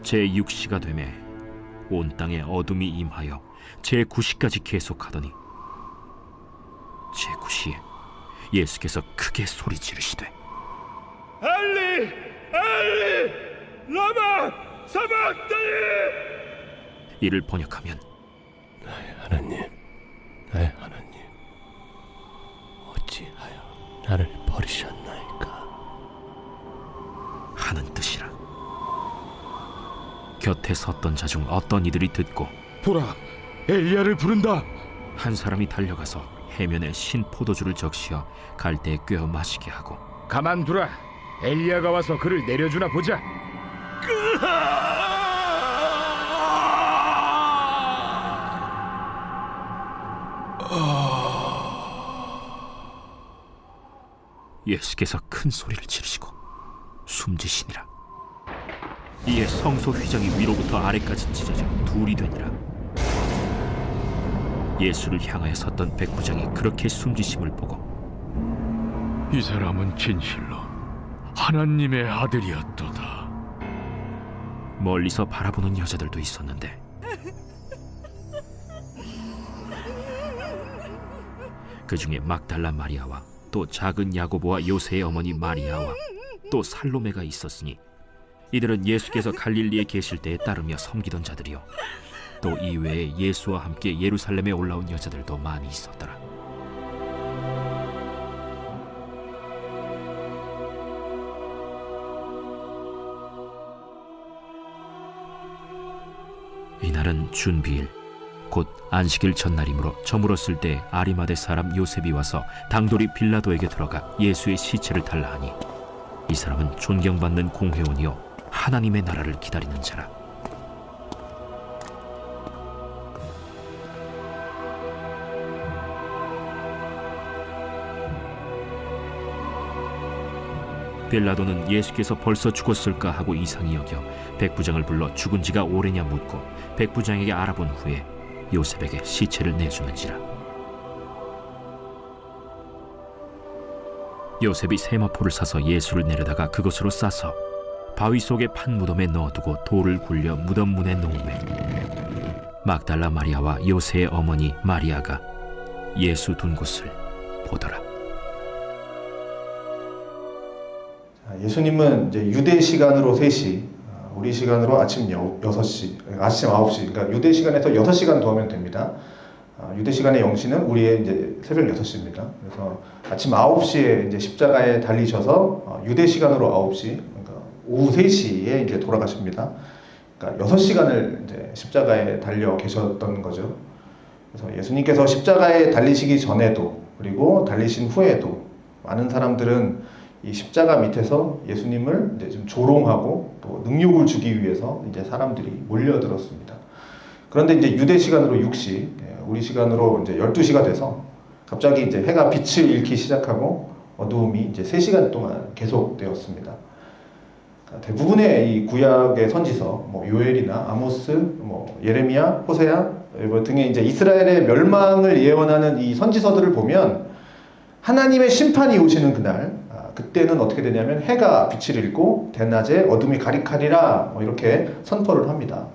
제6시가 되매 온 땅에 어둠이 임하여 제9시까지 계속하더니 제9시에 예수께서 크게 소리 지르시되 엘리 엘리 라마 사박다니. 이를 번역하면 나의 하나님, 어찌하여 나를 버리셨나이까 하는 뜻이라. 곁에 섰던 자 중 어떤 이들이 듣고 보라, 엘리야를 부른다. 한 사람이 달려가서 해면에 신 포도주를 적시어 갈대에 꿰어 마시게 하고 가만두라. 엘리야가 와서 그를 내려주나 보자. 예수께서 큰 소리를 지르시고 숨지시니라. 이에 성소 휘장이 위로부터 아래까지 찢어져 둘이 되니라. 예수를 향하여 섰던 백부장이 그렇게 숨지심을 보고 이 사람은 진실로 하나님의 아들이었도다. 멀리서 바라보는 여자들도 있었는데 그 중에 막달라 마리아와 또 작은 야고보와 요새의 어머니 마리아와 또 살로메가 있었으니 이들은 예수께서 갈릴리에 계실 때에 따르며 섬기던 자들이요 또 이외에 예수와 함께 예루살렘에 올라온 여자들도 많이 있었더라. 이날은 준비일 곧 안식일 전날이므로 저물었을 때 아리마대 사람 요셉이 와서 당돌이 빌라도에게 들어가 예수의 시체를 달라 하니 이 사람은 존경받는 공회원이요 하나님의 나라를 기다리는 자라. 빌라도는 예수께서 벌써 죽었을까 하고 이상히 여겨 백부장을 불러 죽은 지가 오래냐 묻고 백부장에게 알아본 후에 요셉에게 시체를 내주는지라. 요셉이 세마포를 사서 예수를 내려다가 그것으로 싸서 바위 속의 판 무덤에 넣어두고 돌을 굴려 무덤 문에 놓으매 막달라 마리아와 요새의 어머니 마리아가 예수 둔 곳을 보더라. 예수님은 이제 유대 시간으로 3시, 우리 시간으로 아침 6시, 아침 9시, 그러니까 유대 시간에서 6시간 더하면 됩니다. 유대 시간의 0시는 우리의 이제 새벽 6시입니다. 그래서 아침 9시에 이제 십자가에 달리셔서 유대 시간으로 9시, 그러니까 오후 3시에 이제 돌아가십니다. 그러니까 6시간을 이제 십자가에 달려 계셨던 거죠. 그래서 예수님께서 십자가에 달리시기 전에도 그리고 달리신 후에도 많은 사람들은 이 십자가 밑에서 예수님을 이제 좀 조롱하고 또 능욕을 주기 위해서 이제 사람들이 몰려들었습니다. 그런데 이제 유대 시간으로 6시, 우리 시간으로 이제 12시가 돼서 갑자기 이제 해가 빛을 잃기 시작하고 어두움이 이제 3시간 동안 계속되었습니다. 그러니까 대부분의 이 구약의 선지서, 뭐 요엘이나 아모스, 뭐 예레미야, 호세아 등의 이제 이스라엘의 멸망을 예언하는 이 선지서들을 보면 하나님의 심판이 오시는 그날, 그때는 어떻게 되냐면 해가 빛을 잃고 대낮에 어둠이 가리카리라 뭐 이렇게 선포를 합니다.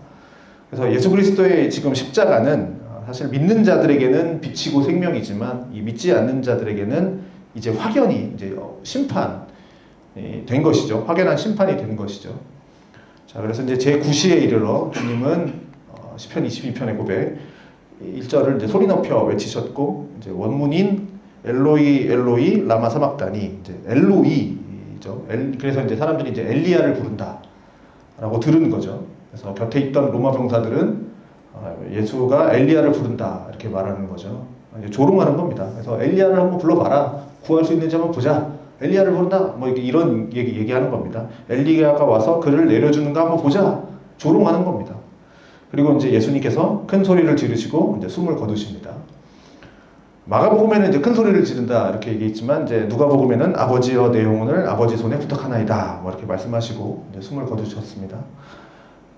그래서 예수 그리스도의 지금 십자가는 사실 믿는 자들에게는 빛이고 생명이지만 이 믿지 않는 자들에게는 이제 확연히 이제 심판이 된 것이죠. 확연한 심판이 된 것이죠. 자, 그래서 이제 제9시에 이르러 주님은 시편 22편의 고백 1절을 이제 소리 높여 외치셨고 이제 원문인 엘로이 엘로이 라마 사박다니 이제 엘로이죠. 그래서 이제 사람들이 이제 엘리야를 부른다라고 들은 거죠. 그래서 곁에 있던 로마 병사들은 예수가 엘리야를 부른다 이렇게 말하는 거죠. 이제 조롱하는 겁니다. 그래서 엘리야를 한번 불러봐라. 구할 수 있는지 한번 보자. 엘리야를 부른다. 뭐 이런 얘기하는 겁니다. 엘리야가 와서 그를 내려주는가 한번 보자. 조롱하는 겁니다. 그리고 이제 예수님께서 큰 소리를 지르시고 이제 숨을 거두십니다. 마가복음에는 이제 큰 소리를 지른다 이렇게 얘기했지만 이제 누가복음에는 아버지여 내 영혼을 아버지 손에 부탁하나이다 뭐 이렇게 말씀하시고 이제 숨을 거두셨습니다.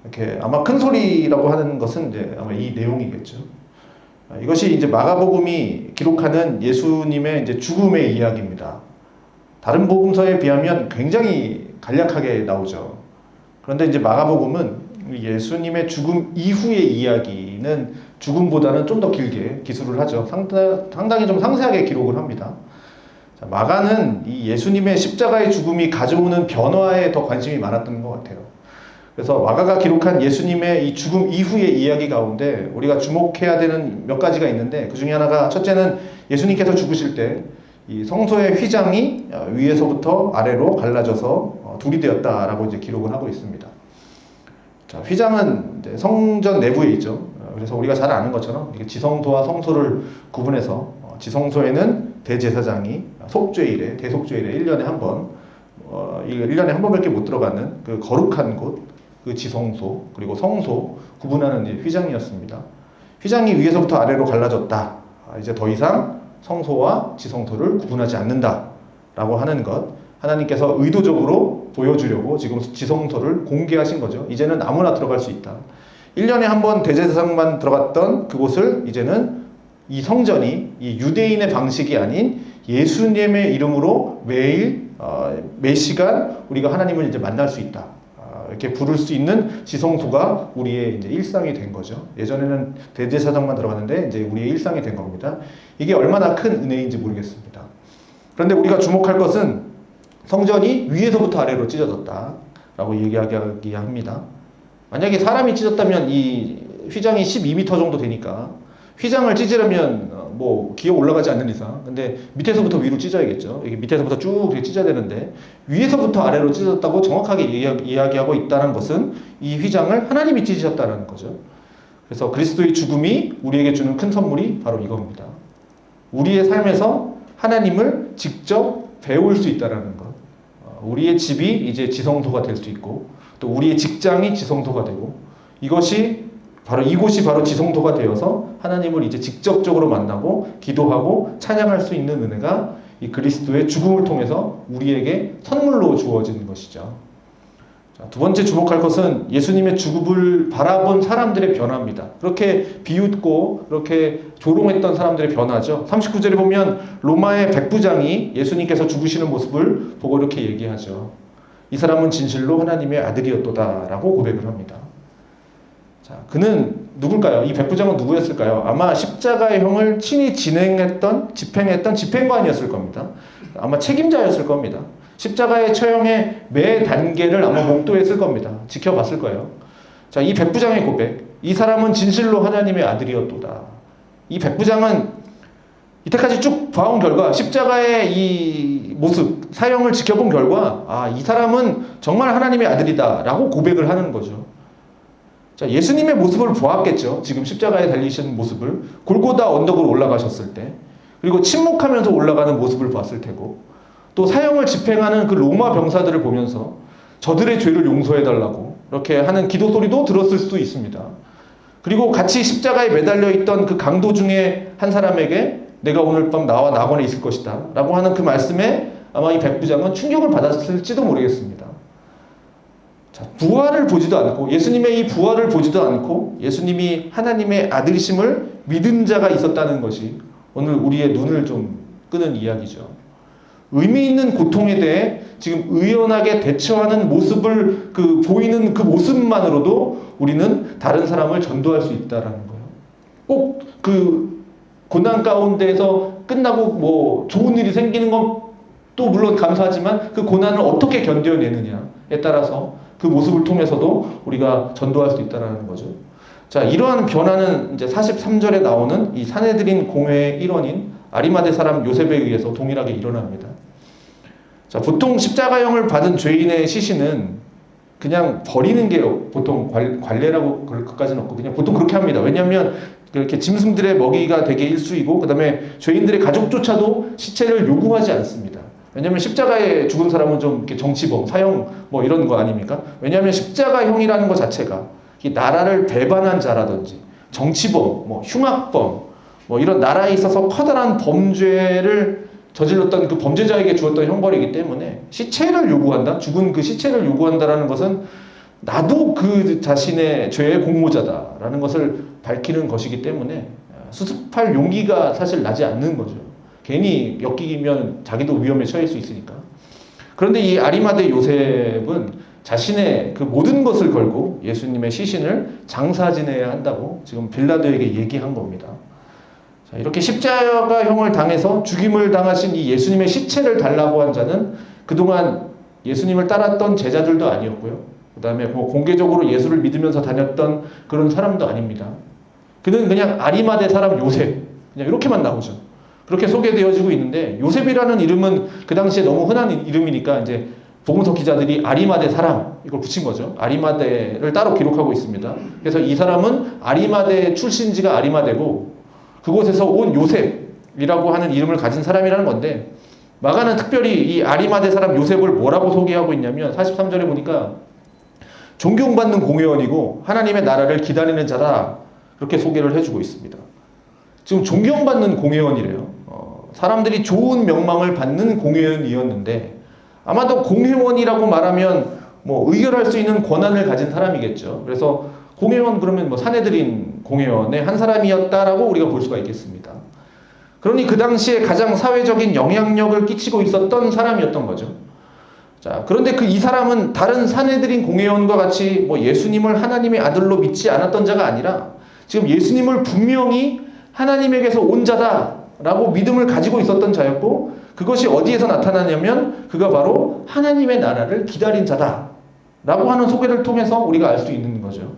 이렇게 아마 큰 소리라고 하는 것은 이제 아마 이 내용이겠죠. 이것이 이제 마가복음이 기록하는 예수님의 이제 죽음의 이야기입니다. 다른 복음서에 비하면 굉장히 간략하게 나오죠. 그런데 이제 마가복음은 예수님의 죽음 이후의 이야기는 죽음보다는 좀 더 길게 기술을 하죠. 상당히 좀 상세하게 기록을 합니다. 자, 마가는 이 예수님의 십자가의 죽음이 가져오는 변화에 더 관심이 많았던 것 같아요. 그래서 마가가 기록한 예수님의 이 죽음 이후의 이야기 가운데 우리가 주목해야 되는 몇 가지가 있는데, 그 중에 하나가, 첫째는 예수님께서 죽으실 때 이 성소의 휘장이 위에서부터 아래로 갈라져서 둘이 되었다라고 이제 기록을 하고 있습니다. 자, 휘장은 이제 성전 내부에 있죠. 그래서 우리가 잘 아는 것처럼 이게 지성소와 성소를 구분해서, 지성소에는 대제사장이 속죄일에, 대속죄일에 1년에 한 번, 1년에 한 번밖에 못 들어가는 그 거룩한 곳, 그 지성소, 그리고 성소 구분하는 이제 휘장이었습니다. 휘장이 위에서부터 아래로 갈라졌다. 이제 더 이상 성소와 지성소를 구분하지 않는다라고 하는 것, 하나님께서 의도적으로 보여주려고 지금 지성소를 공개하신 거죠. 이제는 아무나 들어갈 수 있다. 1년에 한 번 대제사장만 들어갔던 그곳을 이제는 이 성전이 이 유대인의 방식이 아닌 예수님의 이름으로 매일 매 시간 우리가 하나님을 이제 만날 수 있다. 이렇게 부를 수 있는 지성소가 우리의 이제 일상이 된 거죠. 예전에는 대제사장만 들어갔는데 이제 우리의 일상이 된 겁니다. 이게 얼마나 큰 은혜인지 모르겠습니다. 그런데 우리가 주목할 것은 성전이 위에서부터 아래로 찢어졌다라고 이야기합니다. 만약에 사람이 찢었다면 이 휘장이 12m 정도 되니까 휘장을 찢으려면 뭐 기어 올라가지 않는 이상, 근데 밑에서부터 위로 찢어야겠죠. 이게 밑에서부터 쭉 이렇게 찢어야 되는데 위에서부터 아래로 찢어졌다고 정확하게 이야기하고 있다는 것은 이 휘장을 하나님이 찢으셨다는 거죠. 그래서 그리스도의 죽음이 우리에게 주는 큰 선물이 바로 이겁니다. 우리의 삶에서 하나님을 직접 배울 수 있다는 것. 우리의 집이 이제 지성소가 될 수 있고, 또 우리의 직장이 지성소가 되고, 이곳이 바로 지성소가 되어서 하나님을 이제 직접적으로 만나고 기도하고 찬양할 수 있는 은혜가 이 그리스도의 죽음을 통해서 우리에게 선물로 주어지는 것이죠. 자, 두 번째 주목할 것은 예수님의 죽음을 바라본 사람들의 변화입니다. 그렇게 비웃고 그렇게 조롱했던 사람들의 변화죠. 39절에 보면 로마의 백부장이 예수님께서 죽으시는 모습을 보고 이렇게 얘기하죠. 이 사람은 진실로 하나님의 아들이었도다라고 고백을 합니다. 자, 그는 누굴까요? 이 백부장은 누구였을까요? 아마 십자가의 형을 친히 집행했던 집행관이었을 겁니다. 아마 책임자였을 겁니다. 십자가의 처형의 매 단계를 아마 목도했을 겁니다. 지켜봤을 거예요. 자, 이 백부장의 고백, 이 사람은 진실로 하나님의 아들이었도다. 이 백부장은 이때까지 쭉 봐온 결과, 십자가의 이 모습, 사형을 지켜본 결과, 이 사람은 정말 하나님의 아들이다 라고 고백을 하는 거죠. 자, 예수님의 모습을 보았겠죠. 지금 십자가에 달리신 모습을, 골고다 언덕으로 올라가셨을 때, 그리고 침묵하면서 올라가는 모습을 봤을 테고, 또 사형을 집행하는 그 로마 병사들을 보면서 저들의 죄를 용서해달라고 이렇게 하는 기도 소리도 들었을 수도 있습니다. 그리고 같이 십자가에 매달려 있던 그 강도 중에 한 사람에게 내가 오늘 밤 나와 낙원에 있을 것이다 라고 하는 그 말씀에 아마 이 백부장은 충격을 받았을지도 모르겠습니다. 자, 부활을 보지도 않고, 예수님의 이 부활을 보지도 않고 예수님이 하나님의 아들이심을 믿은 자가 있었다는 것이 오늘 우리의 눈을 좀 끄는 이야기죠. 의미 있는 고통에 대해 지금 의연하게 대처하는 모습을 보이는 그 모습만으로도 우리는 다른 사람을 전도할 수 있다라는 거예요. 꼭 그 고난 가운데에서 끝나고 뭐 좋은 일이 생기는 건 또 물론 감사하지만 그 고난을 어떻게 견뎌내느냐에 따라서 그 모습을 통해서도 우리가 전도할 수 있다라는 거죠. 자, 이러한 변화는 이제 43절에 나오는 이 산헤드린 공회의 일원인 아리마대 사람 요셉에 의해서 동일하게 일어납니다. 자, 보통 십자가형을 받은 죄인의 시신은 그냥 버리는 게 보통 관례라고 그럴 것까지는 없고 그냥 보통 그렇게 합니다. 왜냐하면 이렇게 짐승들의 먹이가 되게 일수이고, 그 다음에 죄인들의 가족조차도 시체를 요구하지 않습니다. 왜냐하면 십자가에 죽은 사람은 좀 이렇게 정치범, 사형 뭐 이런 거 아닙니까? 왜냐하면 십자가형이라는 것 자체가 이 나라를 배반한 자라든지 정치범, 뭐 흉악범, 뭐 이런 나라에 있어서 커다란 범죄를 저질렀던 그 범죄자에게 주었던 형벌이기 때문에 시체를 요구한다? 죽은 그 시체를 요구한다라는 것은 나도 그 자신의 죄의 공모자다라는 것을 밝히는 것이기 때문에 수습할 용기가 사실 나지 않는 거죠. 괜히 엮이면 자기도 위험에 처할 수 있으니까. 그런데 이 아리마대 요셉은 자신의 그 모든 것을 걸고 예수님의 시신을 장사 지내야 한다고 지금 빌라도에게 얘기한 겁니다. 자, 이렇게 십자가형을 당해서 죽임을 당하신 이 예수님의 시체를 달라고 한 자는 그동안 예수님을 따랐던 제자들도 아니었고요. 그 다음에 뭐 공개적으로 예수를 믿으면서 다녔던 그런 사람도 아닙니다. 그는 그냥 아리마대 사람 요셉, 그냥 이렇게만 나오죠. 그렇게 소개되어지고 있는데, 요셉이라는 이름은 그 당시에 너무 흔한 이름이니까 이제 복음서 기자들이 아리마대 사람 이걸 붙인 거죠. 아리마대를 따로 기록하고 있습니다. 그래서 이 사람은 아리마대 출신지가 아리마대고 그곳에서 온 요셉이라고 하는 이름을 가진 사람이라는 건데, 마가는 특별히 이 아리마대 사람 요셉을 뭐라고 소개하고 있냐면 43절에 보니까 존경받는 공회원이고 하나님의 나라를 기다리는 자다, 그렇게 소개를 해주고 있습니다. 지금 존경받는 공회원이래요. 사람들이 좋은 명망을 받는 공회원이었는데, 아마도 공회원이라고 말하면 뭐 의결할 수 있는 권한을 가진 사람이겠죠. 그래서 공회원 그러면 뭐 사내들인 공회원의 한 사람이었다라고 우리가 볼 수가 있겠습니다. 그러니 그 당시에 가장 사회적인 영향력을 끼치고 있었던 사람이었던 거죠. 자, 그런데 그 이 사람은 다른 사내들인 공회원과 같이 뭐 예수님을 하나님의 아들로 믿지 않았던 자가 아니라 지금 예수님을 분명히 하나님에게서 온 자다라고 믿음을 가지고 있었던 자였고, 그것이 어디에서 나타나냐면 그가 바로 하나님의 나라를 기다린 자다라고 하는 소개를 통해서 우리가 알 수 있는 거죠.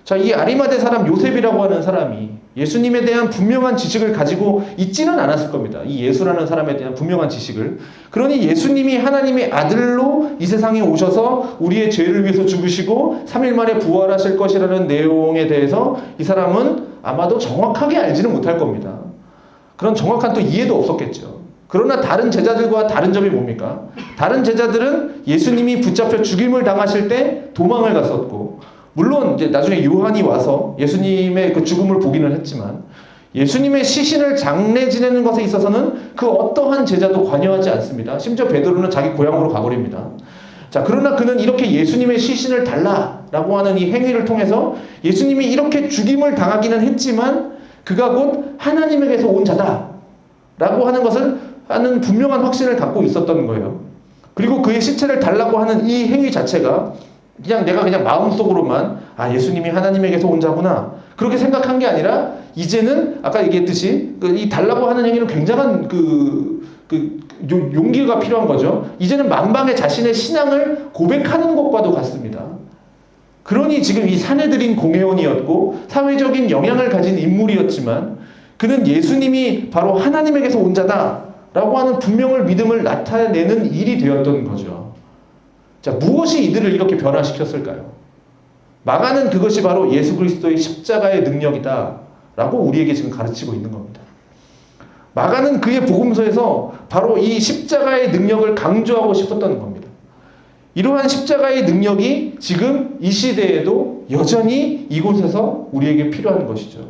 자, 이 아리마대 사람 요셉이라고 하는 사람이 예수님에 대한 분명한 지식을 가지고 있지는 않았을 겁니다. 이 예수라는 사람에 대한 분명한 지식을. 그러니 예수님이 하나님의 아들로 이 세상에 오셔서 우리의 죄를 위해서 죽으시고 3일 만에 부활하실 것이라는 내용에 대해서 이 사람은 아마도 정확하게 알지는 못할 겁니다. 그런 정확한 또 이해도 없었겠죠. 그러나 다른 제자들과 다른 점이 뭡니까? 다른 제자들은 예수님이 붙잡혀 죽임을 당하실 때 도망을 갔었고, 물론 이제 나중에 요한이 와서 예수님의 그 죽음을 보기는 했지만, 예수님의 시신을 장례 지내는 것에 있어서는 그 어떠한 제자도 관여하지 않습니다. 심지어 베드로는 자기 고향으로 가버립니다. 자, 그러나 그는 이렇게 예수님의 시신을 달라라고 하는 이 행위를 통해서 예수님이 이렇게 죽임을 당하기는 했지만 그가 곧 하나님에게서 온 자다라고 하는 것을 하는 분명한 확신을 갖고 있었던 거예요. 그리고 그의 시체를 달라고 하는 이 행위 자체가 그냥 내가 그냥 마음속으로만 예수님이 하나님에게서 온 자구나 그렇게 생각한 게 아니라, 이제는 아까 얘기했듯이 이 달라고 하는 행위는 굉장한 용기가 필요한 거죠. 이제는 만방에 자신의 신앙을 고백하는 것과도 같습니다. 그러니 지금 이 사내들인 공회원이었고 사회적인 영향을 가진 인물이었지만 그는 예수님이 바로 하나님에게서 온 자다라고 하는 분명한 믿음을 나타내는 일이 되었던 거죠. 자, 무엇이 이들을 이렇게 변화시켰을까요? 마가는 그것이 바로 예수 그리스도의 십자가의 능력이다라고 우리에게 지금 가르치고 있는 겁니다. 마가는 그의 복음서에서 바로 이 십자가의 능력을 강조하고 싶었던 겁니다. 이러한 십자가의 능력이 지금 이 시대에도 여전히 이곳에서 우리에게 필요한 것이죠.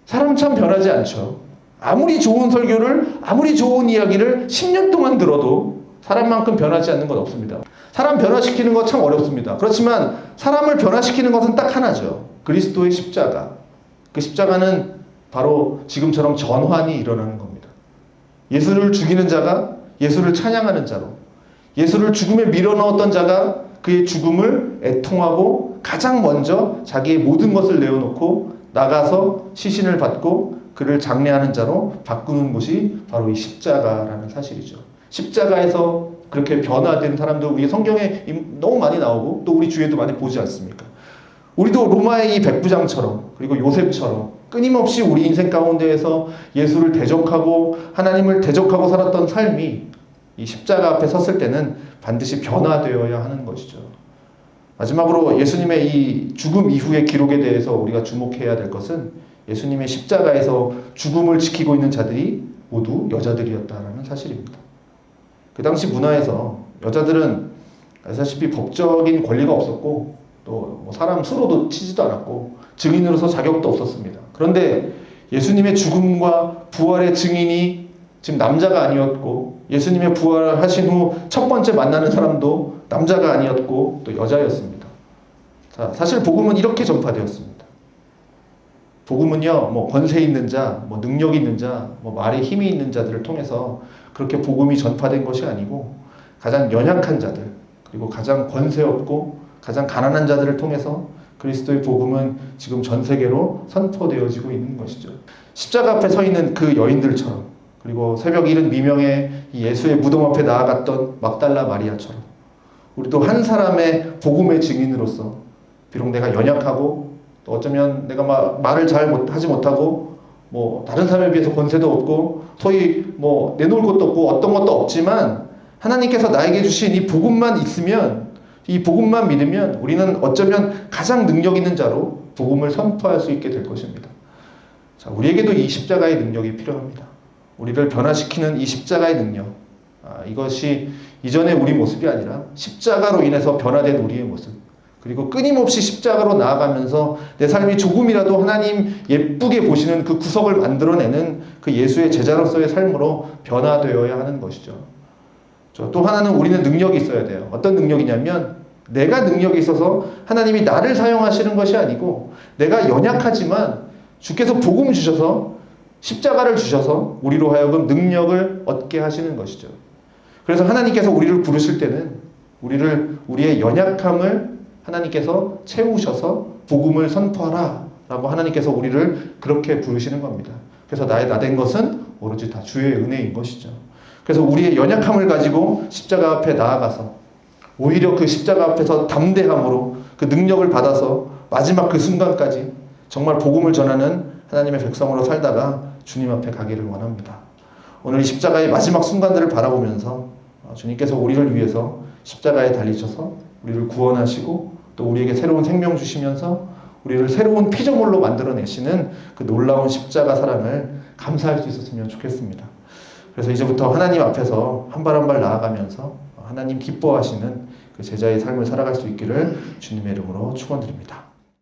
사람 참 변하지 않죠. 아무리 좋은 설교를, 아무리 좋은 이야기를 10년 동안 들어도 사람만큼 변하지 않는 건 없습니다. 사람 변화시키는 거 참 어렵습니다. 그렇지만 사람을 변화시키는 것은 딱 하나죠. 그리스도의 십자가. 그 십자가는 바로 지금처럼 전환이 일어나는 겁니다. 예수를 죽이는 자가 예수를 찬양하는 자로, 예수를 죽음에 밀어넣었던 자가 그의 죽음을 애통하고 가장 먼저 자기의 모든 것을 내어놓고 나가서 시신을 받고 그를 장례하는 자로 바꾸는 곳이 바로 이 십자가라는 사실이죠. 십자가에서 그렇게 변화된 사람도 우리 성경에 너무 많이 나오고 또 우리 주위에도 많이 보지 않습니까? 우리도 로마의 이 백부장처럼, 그리고 요셉처럼 끊임없이 우리 인생 가운데에서 예수를 대적하고 하나님을 대적하고 살았던 삶이 이 십자가 앞에 섰을 때는 반드시 변화되어야 하는 것이죠. 마지막으로 예수님의 이 죽음 이후의 기록에 대해서 우리가 주목해야 될 것은 예수님의 십자가에서 죽음을 지키고 있는 자들이 모두 여자들이었다라는 사실입니다. 그 당시 문화에서 여자들은 아시다시피 법적인 권리가 없었고 또 뭐 사람 수로도 치지도 않았고 증인으로서 자격도 없었습니다. 그런데 예수님의 죽음과 부활의 증인이 지금 남자가 아니었고, 예수님의 부활하신 후 첫 번째 만나는 사람도 남자가 아니었고 또 여자였습니다. 자, 사실 복음은 이렇게 전파되었습니다. 복음은요, 뭐 권세 있는 자, 뭐 능력 있는 자, 뭐 말에 힘이 있는 자들을 통해서 그렇게 복음이 전파된 것이 아니고 가장 연약한 자들, 그리고 가장 권세 없고 가장 가난한 자들을 통해서 그리스도의 복음은 지금 전 세계로 선포되어지고 있는 것이죠. 십자가 앞에 서 있는 그 여인들처럼, 그리고 새벽 이른 미명에 예수의 무덤 앞에 나아갔던 막달라 마리아처럼, 우리도 한 사람의 복음의 증인으로서, 비록 내가 연약하고 또 어쩌면 내가 말을 잘 하지 못하고 다른 사람에 비해서 권세도 없고 소위 내놓을 것도 없고 어떤 것도 없지만, 하나님께서 나에게 주신 이 복음만 있으면, 이 복음만 믿으면 우리는 어쩌면 가장 능력 있는 자로 복음을 선포할 수 있게 될 것입니다. 자, 우리에게도 이 십자가의 능력이 필요합니다. 우리를 변화시키는 이 십자가의 능력, 이것이 이전의 우리 모습이 아니라 십자가로 인해서 변화된 우리의 모습, 그리고 끊임없이 십자가로 나아가면서 내 삶이 조금이라도 하나님 예쁘게 보시는 그 구석을 만들어내는 그 예수의 제자로서의 삶으로 변화되어야 하는 것이죠. 또 하나는 우리는 능력이 있어야 돼요. 어떤 능력이냐면, 내가 능력이 있어서 하나님이 나를 사용하시는 것이 아니고, 내가 연약하지만 주께서 복음 주셔서 십자가를 주셔서 우리로 하여금 능력을 얻게 하시는 것이죠. 그래서 하나님께서 우리를 부르실 때는 우리의 연약함을 하나님께서 채우셔서 복음을 선포하라 라고 하나님께서 우리를 그렇게 부르시는 겁니다. 그래서 나의 나된 것은 오로지 다 주의 은혜인 것이죠. 그래서 우리의 연약함을 가지고 십자가 앞에 나아가서 오히려 그 십자가 앞에서 담대함으로 그 능력을 받아서 마지막 그 순간까지 정말 복음을 전하는 하나님의 백성으로 살다가 주님 앞에 가기를 원합니다. 오늘 이 십자가의 마지막 순간들을 바라보면서 주님께서 우리를 위해서 십자가에 달리셔서 우리를 구원하시고 또 우리에게 새로운 생명 주시면서 우리를 새로운 피조물로 만들어내시는 그 놀라운 십자가 사랑을 감사할 수 있었으면 좋겠습니다. 그래서 이제부터 하나님 앞에서 한 발 한 발 나아가면서 하나님 기뻐하시는 그 제자의 삶을 살아갈 수 있기를 주님의 이름으로 축원드립니다.